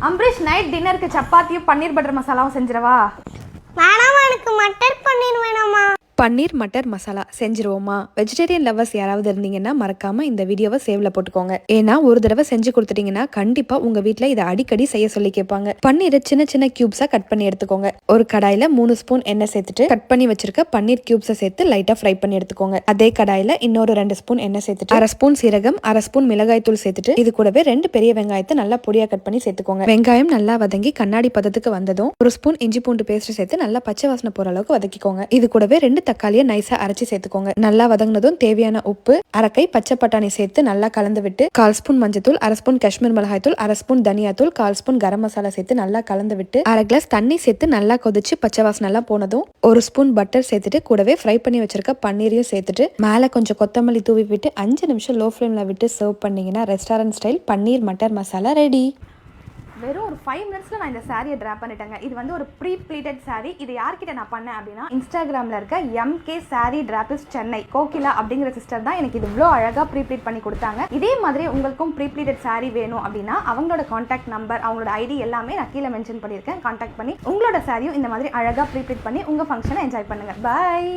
Ambareesh night டின்னருக்கு சப்பாத்தியும் பன்னீர் butter மசாலாவும் செஞ்சிடவா? வேணாமா, எனக்கு மட்டர் பன்னீர் வேணாமா. பன்னீர் மட்டர் மசாலா செஞ்சிருவோமா? வெஜிடேரியன் லவர்ஸ் யாராவது இருந்தீங்கன்னா மறக்காம இந்த வீடியோவை சேவ்ல போட்டுக்கோங்க. ஏன்னா ஒரு தடவை செஞ்சு கொடுத்துட்டீங்கன்னா கண்டிப்பா உங்க வீட்ல இதை அடிக்கடி செய்ய சொல்லி கேட்பாங்க. பன்னீரை சின்ன சின்ன கியூப்ஸா கட் பண்ணி எடுத்துக்கோங்க. ஒரு கடாயில 3 ஸ்பூன் எண்ணெய் சேர்த்துட்டு கட் பண்ணி வச்சிருக்க பன்னீர் கியூப்ஸை சேர்த்து லைட்டா ஃப்ரை பண்ணி எடுத்துக்கோங்க. அதே கடாயில இன்னொரு 2 ஸ்பூன் எண்ணெய் சேர்த்துட்டு 1/2 ஸ்பூன் சீரகம், 1/2 ஸ்பூன் மிளகாய் தூள் சேர்த்துட்டு இது கூடவே 2 பெரிய வெங்காயத்தை நல்லா பொடியா கட் பண்ணி சேர்த்துக்கோங்க. வெங்காயம் நல்லா வதங்கி கண்ணாடி பதத்துக்கு வந்ததும் 1 ஸ்பூன் இஞ்சி பூண்டு பேஸ்ட் சேர்த்து நல்லா பச்சை வாசனை போற அளவுக்கு வதக்கிக்கோங்க. இது கூடவே 2 தக்காளியை நைஸா அரைச்சி சேர்த்துக்கோங்க. நல்லா வதங்கினதும் தேவையான உப்பு, 1/2 கை பச்சை பட்டாணி சேர்த்து நல்லா கலந்து விட்டு 1/4 ஸ்பூன் மஞ்சத்தூள், 1/2 ஸ்பூன் காஷ்மீர் மிளகாய் தூள், 1/2 ஸ்பூன் தனியா தூள், 1/4 ஸ்பூன் கரம் மசாலா சேர்த்து நல்லா கலந்து விட்டு 1/2 கிளாஸ் தண்ணி சேர்த்து நல்லா கொதிச்சு பச்சை வாசனை எல்லாம் போனதும் 1 ஸ்பூன் பட்டர் சேர்த்துட்டு கூடவே ஃப்ரை பண்ணி வச்சிருக்க பன்னீரையும் சேர்த்துட்டு மேல கொஞ்சம் கொத்தமல்லி தூவி விட்டு 5 நிமிஷம் லோ ஃப்ளேம்ல விட்டு சர்வ் பண்ணீங்கன்னா ரெஸ்டாரண்ட் ஸ்டைல் பன்னீர் மட்டர் மசாலா ரெடி. வெறும் ஒரு 5 மினிட்ஸ்ல நான் இந்த சாரியை ட்ராப் பண்ணிட்டேங்க. இது வந்து ஒரு ப்ரீ ப்ளீட்டட் சாரி. இது யார்கிட்ட நான் பண்ணேன் அப்படின்னா இன்ஸ்டாகிராமில் இருக்க MK சாரி டிராப்பிஸ் சென்னை கோகிலா அப்படிங்கிற சிஸ்டர் தான் எனக்கு இது இவ்வளோ அழகாக ப்ரீ ப்ளீட் பண்ணி கொடுத்தாங்க. இதே மாதிரி உங்களுக்கும் ப்ரீ ப்ளீட்டட் சாரி வேணும் அப்படின்னா அவங்களோட காண்டாக்ட் நம்பர், அவங்களோட ஐடி எல்லாமே நான் கீழே மென்ஷன் பண்ணியிருக்கேன். காண்டாக்ட் பண்ணி உங்களோட சாரியும் இந்த மாதிரி அழகாக ப்ரீ ப்ளீட் பண்ணி உங்கள் ஃபங்க்ஷனை என்ஜாய் பண்ணுங்க. பாய்.